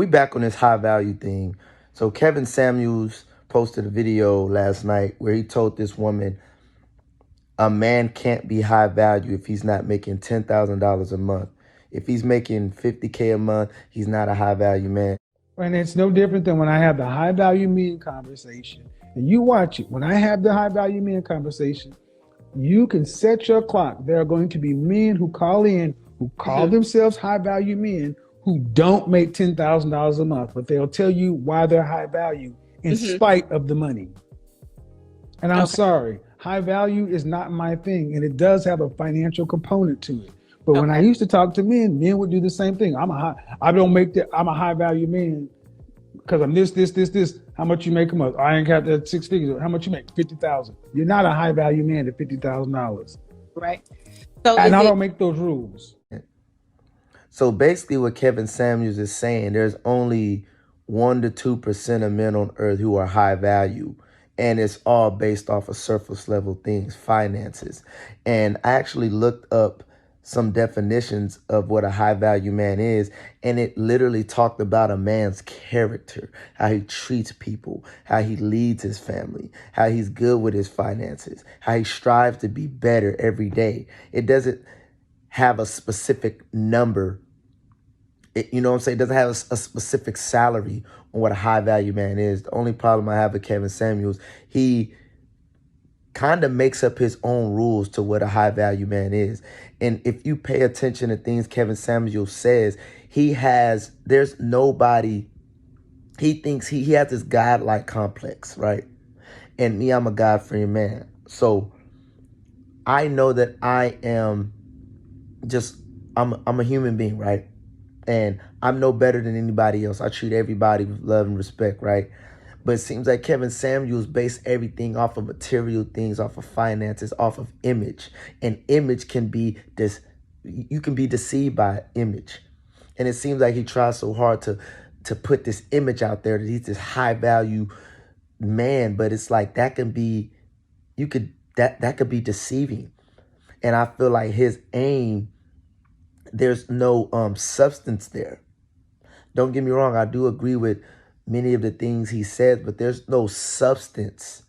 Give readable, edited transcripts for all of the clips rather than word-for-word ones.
we back on this high value thing. So Kevin Samuels posted a video last night where he told this woman a man can't be high value if he's not making $10,000 a month. If he's making 50K a month, he's not a high value man. And it's no different than when I have the high value men conversation. And you watch it. When I have the high value men conversation, you can set your clock. There are going to be men who call in, who call themselves high value men, who don't make $10,000 a month, but they'll tell you why they're high value in spite of the money. And I'm sorry, high value is not my thing, and it does have a financial component to it. But when I used to talk to men, men would do the same thing. I don't make that. I'm a high value man because I'm this. How much you make a month? I ain't got that 6 figures. How much you make? 50,000. You're not a high value man at $50,000. Right. So and I don't make those rules. So basically what Kevin Samuels is saying, there's only 1 to 2% of men on earth who are high value. And it's all based off of surface level things, finances. And I actually looked up some definitions of what a high value man is. And it literally talked about a man's character, how he treats people, how he leads his family, how he's good with his finances, how he strives to be better every day. It doesn't have a specific number. You know what I'm saying? It doesn't have a specific salary on what a high value man is. The only problem I have with Kevin Samuels, he kind of makes up his own rules to what a high value man is. And if you pay attention to things Kevin Samuels says, there's nobody, he thinks he has this godlike complex, right? And me, I'm a God-fearing man. So I know that I'm a human being, right? And I'm no better than anybody else. I treat everybody with love and respect, right? But it seems like Kevin Samuels based everything off of material things, off of finances, off of image. And image can be you can be deceived by image. And it seems like he tries so hard to put this image out there that he's this high value man, but it's like that could be deceiving. And I feel like his aim, there's no substance there. Don't get me wrong, I do agree with many of the things he says, but there's no substance.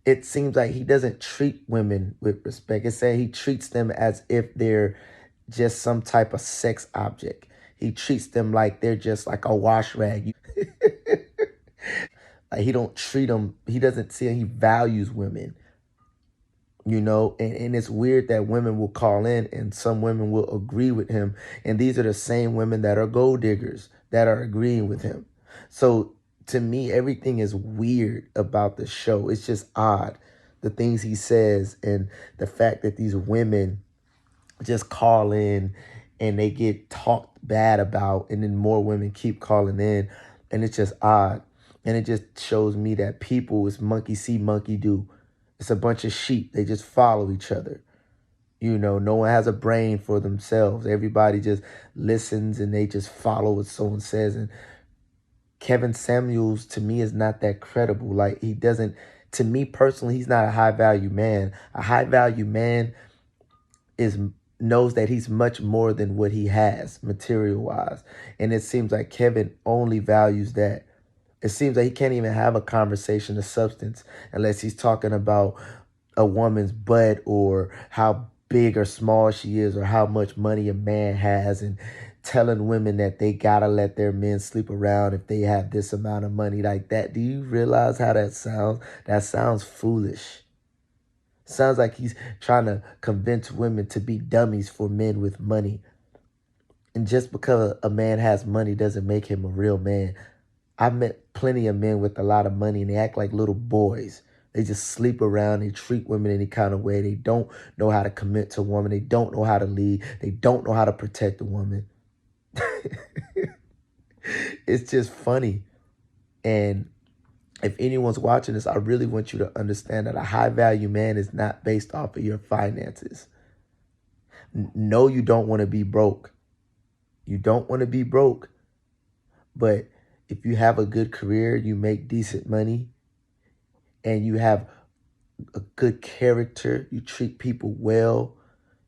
It seems like he doesn't treat women with respect. It's saying he treats them as if they're just some type of sex object. He treats them like they're just like a wash rag. Like he don't treat them, he doesn't see, he values women. You know, and it's weird that women will call in and some women will agree with him. And these are the same women that are gold diggers that are agreeing with him. So to me, everything is weird about the show. It's just odd, the things he says and the fact that these women just call in and they get talked bad about, and then more women keep calling in, and it's just odd. And it just shows me that people is monkey see, monkey do. It's a bunch of sheep. They just follow each other. You know, no one has a brain for themselves. Everybody just listens and they just follow what someone says. And Kevin Samuels, to me, is not that credible. Like, he doesn't, to me personally, he's not a high value man. A high value man knows that he's much more than what he has material wise. And it seems like Kevin only values that. It seems like he can't even have a conversation of substance unless he's talking about a woman's butt or how big or small she is or how much money a man has, and telling women that they gotta let their men sleep around if they have this amount of money like that. Do you realize how that sounds? That sounds foolish. Sounds like he's trying to convince women to be dummies for men with money. And just because a man has money doesn't make him a real man. I've met plenty of men with a lot of money and they act like little boys. They just sleep around. They treat women any kind of way. They don't know how to commit to a woman. They don't know how to lead. They don't know how to protect a woman. It's just funny. And if anyone's watching this, I really want you to understand that a high value man is not based off of your finances. No, you don't want to be broke. You don't want to be broke. But if you have a good career, you make decent money, and you have a good character, you treat people well,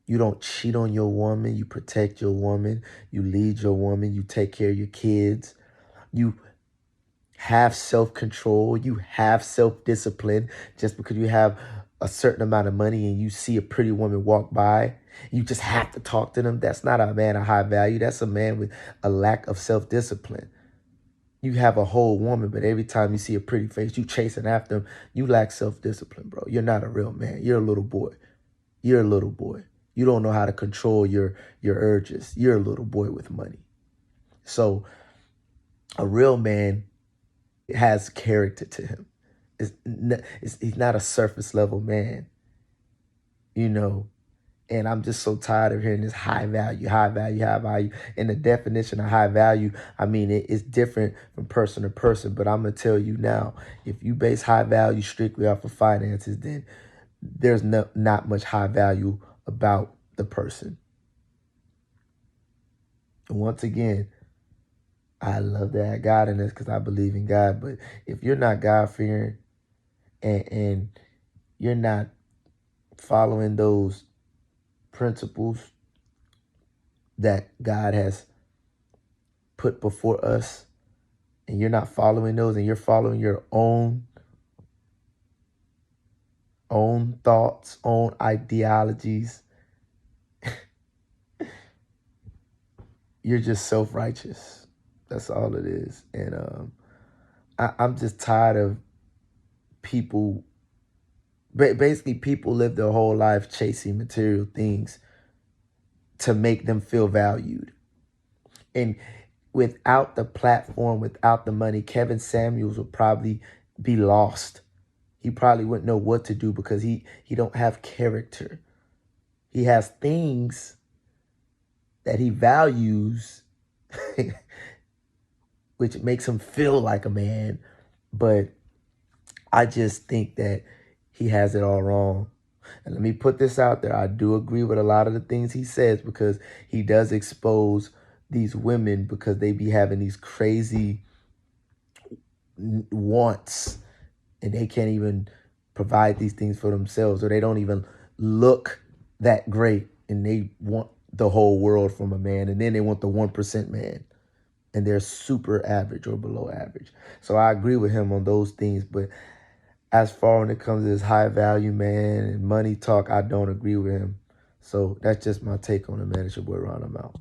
you don't cheat on your woman, you protect your woman, you lead your woman, you take care of your kids, You have self-control, you have self-discipline. Just because you have a certain amount of money and you see a pretty woman walk by, you just have to talk to them. That's not a man of high value. That's a man with a lack of self-discipline. You have a whole woman, but every time you see a pretty face, you chasing after them. You lack self-discipline, bro. You're not a real man. You're a little boy. You're a little boy. You don't know how to control your urges. You're a little boy with money. So a real man has character to him. He's not a surface level man, you know. And I'm just so tired of hearing this high value, high value, high value. And the definition of high value, I mean, it's different from person to person. But I'm going to tell you now, if you base high value strictly off of finances, then there's not much high value about the person. And once again, I love to add God in this because I believe in God. But if you're not God-fearing and you're not following those principles that God has put before us, and you're not following those, and you're following your own thoughts, own ideologies, you're just self-righteous. That's all it is. And I'm just tired of people. Basically, people live their whole life chasing material things to make them feel valued. And without the platform, without the money, Kevin Samuels would probably be lost. He probably wouldn't know what to do because he don't have character. He has things that he values, which makes him feel like a man. But I just think that he has it all wrong. And let me put this out there. I do agree with a lot of the things he says because he does expose these women because they be having these crazy wants and they can't even provide these things for themselves, or they don't even look that great, and they want the whole world from a man, and then they want the 1% man, and they're super average or below average. So I agree with him on those things, but as far when it comes to this high value man and money talk, I don't agree with him. So that's just my take on it, man. It's your boy Ron. I'm out.